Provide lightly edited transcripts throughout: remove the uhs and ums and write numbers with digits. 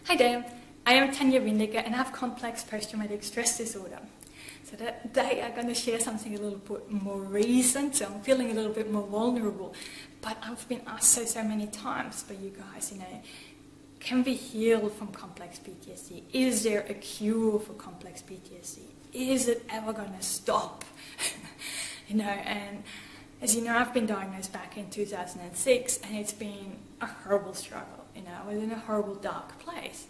Hi there, I am Tanya Windiger and I have complex post-traumatic stress disorder. So today I'm going to share something a little bit more recent, so I'm feeling a little bit more vulnerable. But I've been asked so many times by you guys, can we heal from complex PTSD? Is there a cure for complex PTSD? Is it ever going to stop? And as you know, I've been diagnosed back in 2006 and it's been a horrible struggle. I was in a horrible dark place.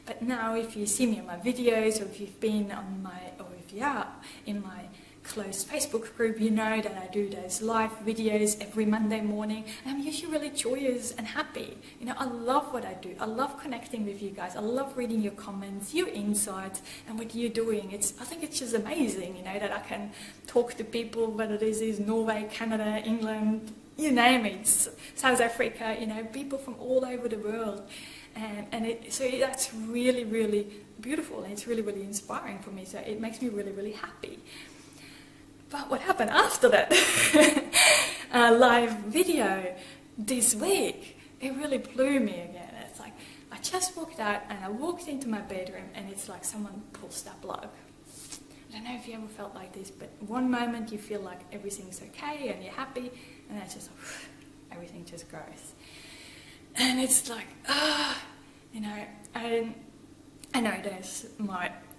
But now if you see me on my videos, or if you've been on or if you are in my close Facebook group, you know that I do those live videos every Monday morning. And I'm usually really joyous and happy. I love what I do. I love connecting with you guys. I love reading your comments, your insights, and what you're doing. I think it's just amazing, that I can talk to people, whether this is Norway, Canada, England, you name it, South Africa, people from all over the world. So that's really, really beautiful, and it's really, really inspiring for me. So it makes me really, really happy. But what happened after that live video this week, it really blew me again. It's like I just walked out and I walked into my bedroom and it's like someone pulls that plug. I don't know if you ever felt like this, but one moment you feel like everything's okay and you're happy, and then it's just like, everything just goes. And it's like, I know there's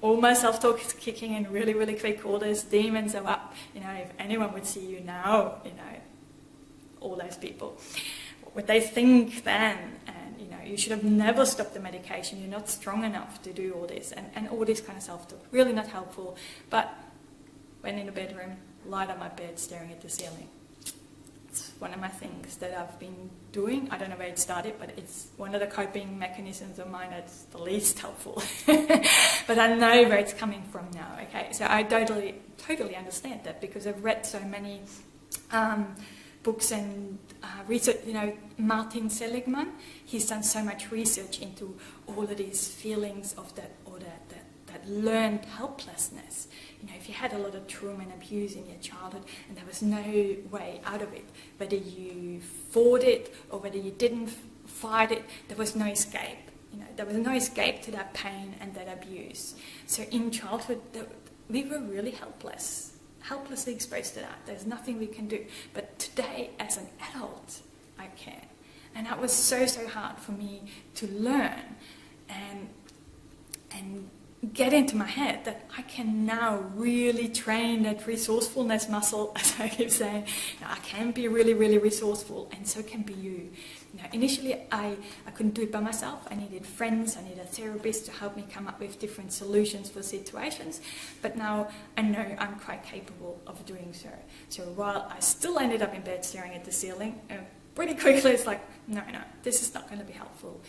all my self-talk is kicking in really, really quick. All those demons are up. If anyone would see you now, all those people, what would they think then? And, you should have never stopped the medication. You're not strong enough to do all this. And all this kind of self-talk, really not helpful. But went in the bedroom, lied on my bed, staring at the ceiling. It's one of my things that I've been doing. I don't know where it started, but it's one of the coping mechanisms of mine that's the least helpful. But I know where it's coming from now, okay? So I totally understand that, because I've read so many books and research. Martin Seligman, he's done so much research into all of these feelings of that learned helplessness. If you had a lot of trauma and abuse in your childhood and there was no way out of it, whether you fought it or whether you didn't fight it, there was no escape. There was no escape to that pain and that abuse. So in childhood, we were really helplessly exposed to that. There's nothing we can do. But today, as an adult, I can. And that was so hard for me to learn and get into my head that I can now really train that resourcefulness muscle, as I keep saying. I can be really, really resourceful, and so can be you. Initially I couldn't do it by myself. I needed friends, I needed a therapist to help me come up with different solutions for situations. But now I know I'm quite capable of doing so. So while I still ended up in bed staring at the ceiling, pretty quickly it's like, no, this is not going to be helpful.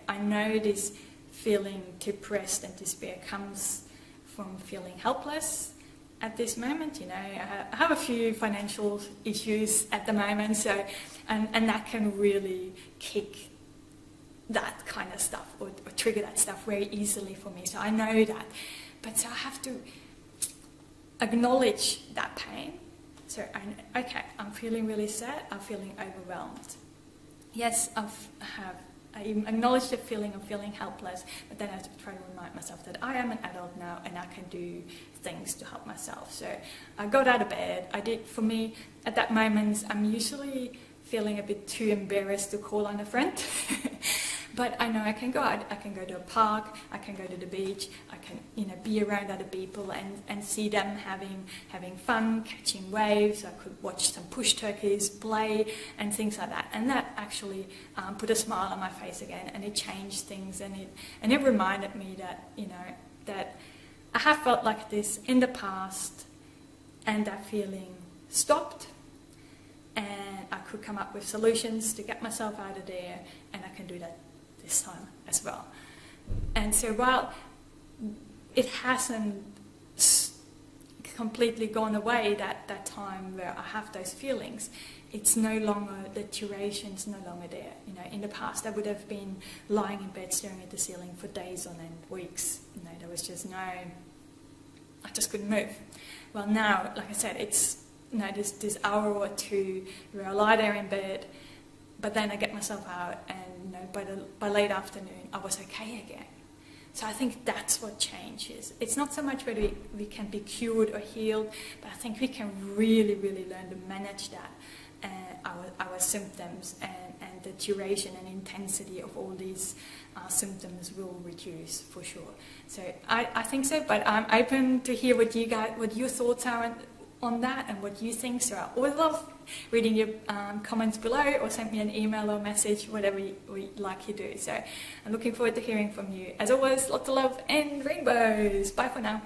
I know this feeling depressed and despair comes from feeling helpless at this moment. I have a few financial issues at the moment, so and that can really kick that kind of stuff or trigger that stuff very easily for me. So I know that, but so I have to acknowledge that pain. So I'm feeling really sad. I'm feeling overwhelmed. Yes, I acknowledge the feeling of feeling helpless, but then I have to try to remind myself that I am an adult now and I can do things to help myself. So I got out of bed. For me, at that moment, I'm usually feeling a bit too embarrassed to call on a friend. But I know I can go out, I can go to a park, I can go to the beach, I can be around other people and see them having fun, catching waves. I could watch some push turkeys play and things like that. And that actually put a smile on my face again, and it changed things, and it reminded me that, that I have felt like this in the past, and that feeling stopped, and I could come up with solutions to get myself out of there, and I can do that this time as well. And so while it hasn't completely gone away, that time where I have those feelings, it's no longer, the duration's no longer there. In the past I would have been lying in bed staring at the ceiling for days on end, weeks. There was just I just couldn't move. Well, now, like I said, it's this hour or two where I lie there in bed, but then I get myself out, and by late afternoon I was okay again. So I think that's what change is. It's not so much whether we can be cured or healed, but I think we can really, really learn to manage that, our symptoms, and the duration and intensity of all these symptoms will reduce for sure. So I think so, but I'm open to hear what your thoughts are on that and what you think. So I always love reading your comments below, or send me an email or message, whatever you like you do. So I'm looking forward to hearing from you. As always, lots of love and rainbows. Bye for now.